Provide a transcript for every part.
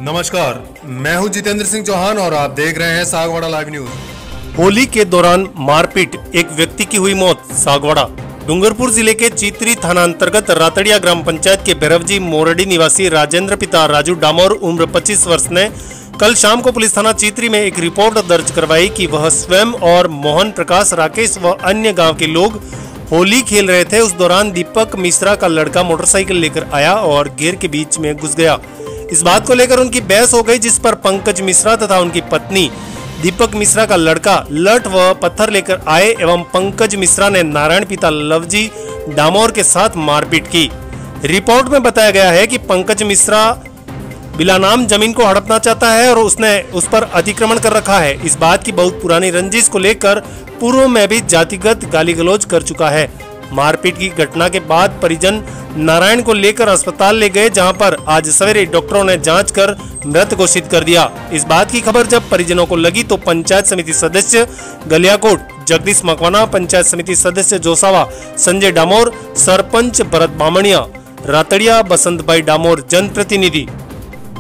नमस्कार, मैं हूं जितेंद्र सिंह चौहान और आप देख रहे हैं सागवाड़ा लाइव न्यूज। होली के दौरान मारपीट, एक व्यक्ति की हुई मौत। सागवाड़ा डूंगरपुर जिले के चित्री थाना अंतर्गत रातड़िया ग्राम पंचायत के भैरवजी मोरडी निवासी राजेंद्र पिता राजू डामोर उम्र 25 वर्ष ने कल शाम को पुलिस थाना चित्री में एक रिपोर्ट दर्ज करवाई कि वह स्वयं और मोहन प्रकाश, राकेश व अन्य गांव के लोग होली खेल रहे थे। उस दौरान दीपक मिश्रा का लड़का मोटरसाइकिल लेकर आया और घेर के बीच में घुस गया। इस बात को लेकर उनकी बहस हो गई, जिस पर पंकज मिश्रा तथा उनकी पत्नी दीपक मिश्रा का लड़का लठ व पत्थर लेकर आए एवं पंकज मिश्रा ने नारायण पिता लवजी डामोर के साथ मारपीट की। रिपोर्ट में बताया गया है कि पंकज मिश्रा बिला नाम जमीन को हड़पना चाहता है और उसने उस पर अतिक्रमण कर रखा है। इस बात की बहुत पुरानी रंजिश को लेकर पूर्व में भी जातिगत गाली गलौज कर चुका है। मारपीट की घटना के बाद परिजन नारायण को लेकर अस्पताल ले गए, जहां पर आज सवेरे डॉक्टरों ने जांच कर मृत घोषित कर दिया। इस बात की खबर जब परिजनों को लगी तो पंचायत समिति सदस्य गलियाकोट जगदीश मकवाना, पंचायत समिति सदस्य जोसावा संजय डामोर, सरपंच भरत बामणिया, रातड़िया बसंत भाई डामोर, जनप्रतिनिधि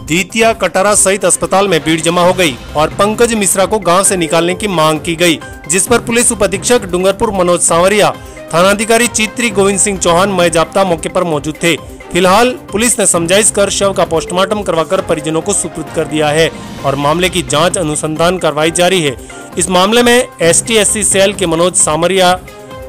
दीतिया कटारा सहित अस्पताल में भीड़ जमा हो गई और पंकज मिश्रा को गांव से निकालने की मांग की गई, जिस पर पुलिस उप अधीक्षक डूंगरपुर मनोज सांवरिया, थानाधिकारी चित्री गोविंद सिंह चौहान मय जाप्ता मौके पर मौजूद थे। फिलहाल पुलिस ने समझाइश कर शव का पोस्टमार्टम करवाकर परिजनों को सुपुर्द कर दिया है और मामले की जांच अनुसंधान कार्रवाई जारी है। इस मामले में ST/SC सेल के मनोज सांवरिया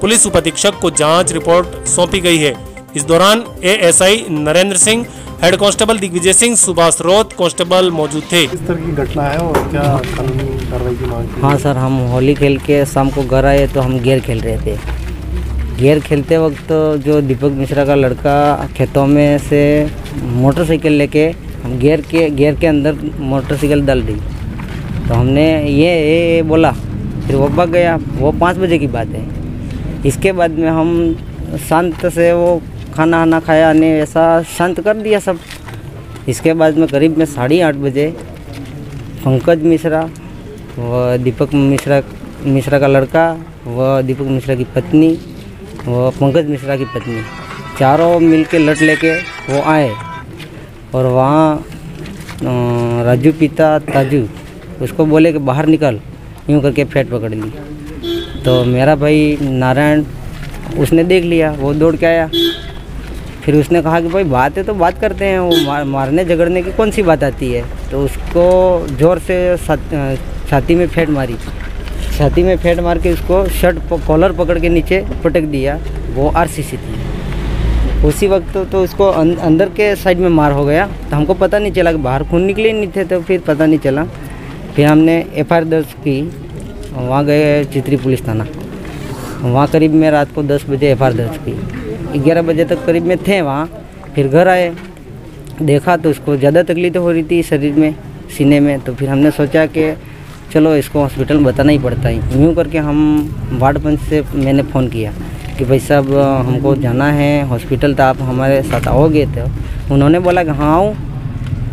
पुलिस उप अधीक्षक को जांच रिपोर्ट सौंपी गई है। इस दौरान ASI Narendra Singh, head constable Digvijay Singh, Subhash Raut constable मौजूद थे। इस तरह की घटना है और क्या कानूनी कार्रवाई की मांग की? हाँ सर, हम होली खेल के शाम को घर आए तो हम गेर खेल रहे थे। गेर खेलते वक्त जो दीपक मिश्रा का लड़का खेतों में से मोटरसाइकिल लेके हम गेर के अंदर मोटरसाइकिल डाल दी, तो हमने ये बोला, फिर वो भाग गया। वो 5 बजे की बात है। इसके बाद में हम शांत से वो खाना वाना खाया, ने ऐसा शांत कर दिया सब। इसके बाद में करीब में 8:30 बजे पंकज मिश्रा व दीपक मिश्रा का लड़का व दीपक मिश्रा की पत्नी व पंकज मिश्रा की पत्नी चारों मिलके लट लेके वो आए और वहाँ राजू पिता ताजू उसको बोले कि बाहर निकल, यूँ करके फेंट पकड़ ली। तो मेरा भाई नारायण उसने देख लिया, वो दौड़ के आया। फिर उसने कहा कि भाई बात है तो बात करते हैं, वो मारने झगड़ने की कौन सी बात आती है। तो उसको ज़ोर से छाती में फेंट मारी। छाती में फेंट मार के उसको शर्ट कॉलर पकड़ के नीचे पटक दिया। वो RCC थी। उसी वक्त तो उसको अंदर के साइड में मार हो गया, तो हमको पता नहीं चला कि बाहर खून निकले ही नहीं थे, तो फिर पता नहीं चला। फिर हमने FIR दर्ज की, वहाँ गए चित्री पुलिस थाना। वहाँ करीब में रात को 10 बजे FIR दर्ज की। 11 बजे तक करीब में थे वहाँ। फिर घर आए, देखा तो उसको ज़्यादा तकलीफ हो रही थी शरीर में, सीने में। तो फिर हमने सोचा कि चलो इसको हॉस्पिटल में बताना ही पड़ता है। यूँ करके हम वार्ड पंच से मैंने फ़ोन किया कि भाई साहब हमको जाना है हॉस्पिटल, तो आप हमारे साथ आओगे? तो उन्होंने बोला कि हाँ आओ।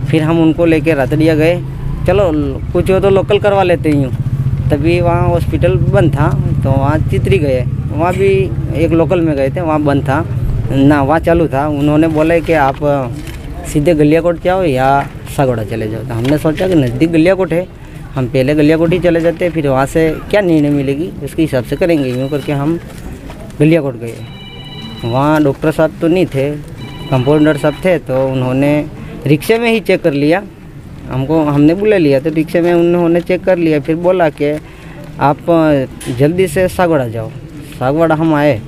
फिर हम उनको लेके रातड़िया गए। चलो कुछ हो तो लोकल करवा लेते यूँ। तभी वहाँ हॉस्पिटल बंद था, तो वहाँ चित्री गए, वहाँ भी एक लोकल में गए थे, वहाँ बंद था ना, वहाँ चालू था। उन्होंने बोला कि आप सीधे गलियाकोट जाओ या सागवाड़ा चले जाओ। तो हमने सोचा कि नज़दीक गलियाकोट है, हम पहले गलियाकोट ही चले जाते, फिर वहाँ से क्या निर्णय मिलेगी उसके हिसाब से करेंगे। यूँ करके हम गलियाकोट गए। वहाँ डॉक्टर साहब तो नहीं थे, कंपाउंडर साहब थे, तो उन्होंने रिक्शे में ही चेक कर लिया। हमने बुला लिया, तो रिक्शे में उन्होंने चेक कर लिया। फिर बोला कि आप जल्दी से सागवाड़ा जाओ। सागवाड़ा हम आए।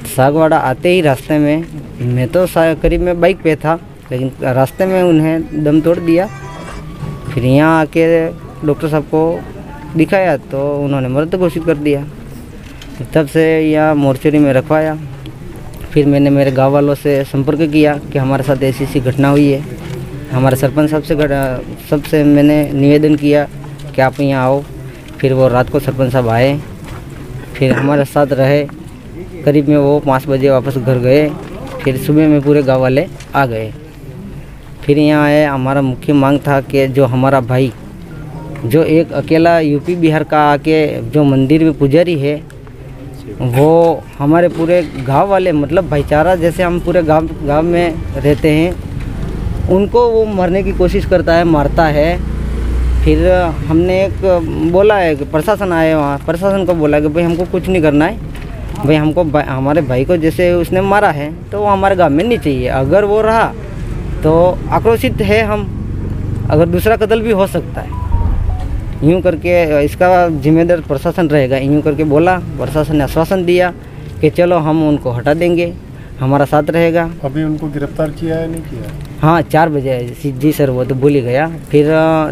सागवाड़ा आते ही रास्ते में, मैं तो करीब में बाइक पे था, लेकिन रास्ते में उन्हें दम तोड़ दिया। फिर यहाँ आके डॉक्टर साहब को दिखाया तो उन्होंने मृत घोषित कर दिया। तब से यहाँ मोर्चरी में रखवाया। फिर मैंने मेरे गाँव वालों से संपर्क किया कि हमारे साथ ऐसी घटना हुई है। हमारे सरपंच साहब से सबसे मैंने निवेदन किया कि आप यहाँ आओ। फिर वो रात को सरपंच साहब आए, फिर हमारे साथ रहे। करीब में वो 5 बजे वापस घर गए। फिर सुबह में पूरे गाँव वाले आ गए। फिर यहाँ आए। हमारा मुख्य मांग था कि जो हमारा भाई, जो एक अकेला UP बिहार का आके जो मंदिर में पुजारी है, वो हमारे पूरे गांव वाले, मतलब भाईचारा जैसे हम पूरे गांव में रहते हैं, उनको वो मरने की कोशिश करता है, मारता है। फिर हमने एक बोला है कि प्रशासन आए, वहाँ प्रशासन को बोला कि भाई हमको कुछ नहीं करना है, भाई हमको हमारे भाई को जैसे उसने मारा है तो वो हमारे गांव में नहीं चाहिए। अगर वो रहा तो आक्रोशित है हम, अगर दूसरा कत्ल भी हो सकता है, यूँ करके इसका जिम्मेदार प्रशासन रहेगा, यूँ करके बोला। प्रशासन ने आश्वासन दिया कि चलो हम उनको हटा देंगे, हमारा साथ रहेगा। अभी उनको गिरफ्तार किया है नहीं किया? हाँ 4 बजे जी सर, वो तो भूल ही गया। फिर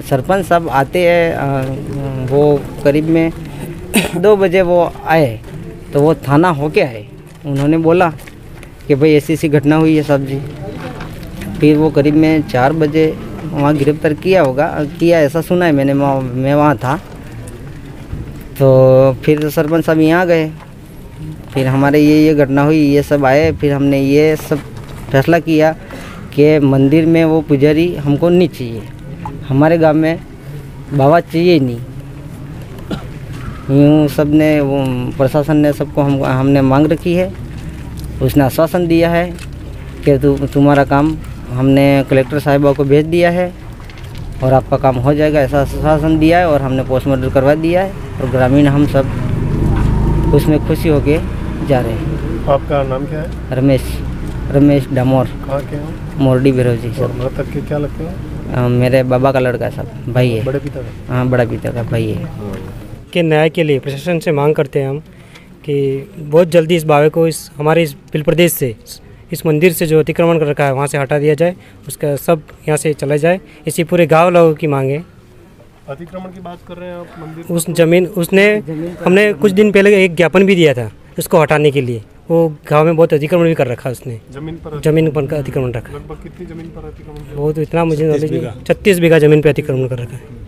सरपंच साहब आते हैं, वो करीब में 2 बजे वो आए, तो वो थाना होके आए। उन्होंने बोला कि भाई ऐसी ऐसी घटना हुई है साहब जी। फिर वो करीब में 4 बजे वहाँ गिरफ्तार किया होगा, किया ऐसा सुना है मैंने, मैं वहाँ था। तो फिर सरपंच साहब यहाँ गए, फिर हमारे ये घटना हुई, ये सब आए। फिर हमने ये सब फैसला किया कि मंदिर में वो पुजारी हमको नहीं चाहिए, हमारे गांव में बाबा चाहिए नहीं। यूँ सब ने, वो प्रशासन ने सबको हमने मांग रखी है। उसने आश्वासन दिया है कि तुम्हारा काम हमने कलेक्टर साहिबा को भेज दिया है और आपका काम हो जाएगा, ऐसा आश्वासन दिया है। और हमने पोस्टमार्टम करवा दिया है और ग्रामीण हम सब उसमें खुशी होके जा रहे हैं। आपका नाम क्या है? रमेश डामोर, कहाँ के हैं? मोरडी बिरोजी और सर। मृतक के क्या लगते हैं? मेरे बाबा का लड़का साहब, भाई है। बड़े पिता का? हाँ, बड़ा पिता का भाई है। के न्याय के लिए प्रशासन से मांग करते हैं हम कि बहुत जल्दी इस बावे को हमारे इस बिल प्रदेश से, इस मंदिर से जो अतिक्रमण कर रखा है वहाँ से हटा दिया जाए, उसका सब यहाँ से चला जाए। इसी पूरे गांव लोगों की मांग है। अतिक्रमण की बात कर रहे हैं आप? मंदिर उस जमीन हमने कुछ दिन पहले एक ज्ञापन भी दिया था उसको हटाने के लिए। वो गांव में बहुत अतिक्रमण भी कर रखा है उसने, जमीन पर का अतिक्रमण रखा। लगभग कितनी जमीन पर अतिक्रमण? बहुत, इतना मुझे नॉलेज नहीं। 36 बीघा जमीन पर अतिक्रमण कर रखा है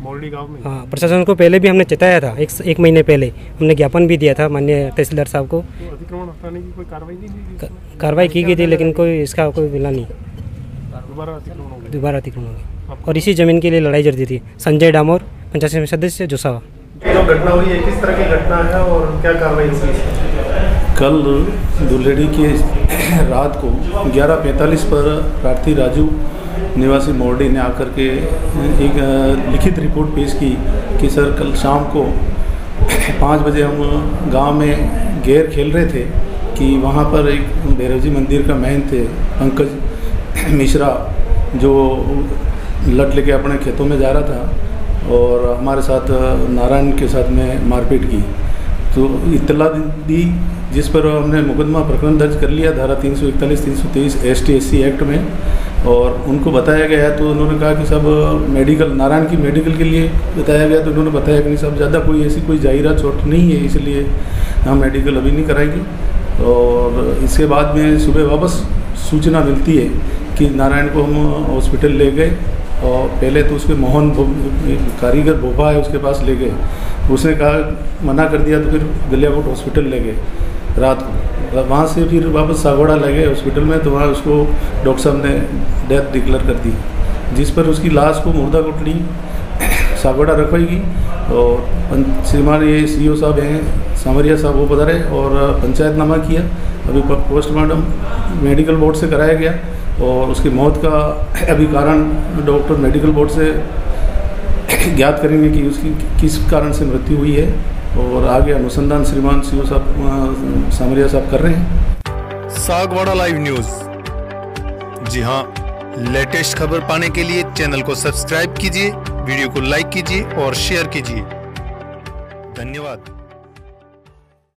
मोरडी गांव में। हाँ, प्रशासन को पहले भी हमने चेताया था, एक महीने पहले हमने ज्ञापन भी दिया था माननीय तहसीलदार साहब को। तो अतिक्रमण हटाने की कोई कार्रवाई नहीं की? कार्रवाई की गई थी लेकिन कोई इसका कोई मिला नहीं। दोबारा अतिक्रमण हो गया? दोबारा अतिक्रमण हो गया और इसी जमीन के लिए लड़ाई चलती थी। संजय डामोर, पंचायत समिति सदस्य, जोसावा। जो घटना हुई है किस तरह की घटना है और क्या कार्रवाई हुई? कल दुल्हेड़ी के रात को 11:45 पर प्रार्थी राजू निवासी मोरडी ने आकर के एक लिखित रिपोर्ट पेश की कि सर कल शाम को 5 बजे हम गांव में गेर खेल रहे थे कि वहां पर एक भैरव जी मंदिर का महंत थे पंकज मिश्रा, जो लट लेके अपने खेतों में जा रहा था और हमारे साथ नारायण के साथ में मारपीट की। तो इत्तला दी, जिस पर हमने मुकदमा प्रकरण दर्ज कर लिया धारा 341, 323 ST/SC एक्ट में, और उनको बताया गया। तो उन्होंने कहा कि सब मेडिकल, नारायण की मेडिकल के लिए बताया गया। तो उन्होंने बताया कि नहीं साहब, ज़्यादा कोई ऐसी कोई जाहिरा चोट नहीं है, इसलिए हम मेडिकल अभी नहीं कराएंगे। और इसके बाद में सुबह वापस सूचना मिलती है कि नारायण को हम हॉस्पिटल ले गए और पहले तो उसके मोहन कारीगर भोपा है उसके पास ले गए। उसने कहा, मना कर दिया, तो फिर गलियाकोट हॉस्पिटल ले गए रात को। वहाँ से फिर वापस सागवाड़ा ले गए हॉस्पिटल में, तो वहाँ उसको डॉक्टर साहब ने डेथ डिक्लेयर कर दी, जिस पर उसकी लाश को मुर्दा कोटली सागवाड़ा रखवाएगी। और श्रीमान ये CO साहब हैं, सामरिया साहब, वो पधारे और पंचायतनामा किया। अभी पोस्टमार्टम मेडिकल बोर्ड से कराया गया और उसकी मौत का अभी कारण डॉक्टर मेडिकल बोर्ड से ज्ञात करेंगे कि उसकी किस कारण से मृत्यु हुई है। और आगे अनुसंधान श्रीमान CO साहब, सामरिया साहब कर रहे हैं। Sagwara live news. जी हाँ, लेटेस्ट खबर पाने के लिए चैनल को सब्सक्राइब कीजिए, वीडियो को लाइक कीजिए और शेयर कीजिए। धन्यवाद।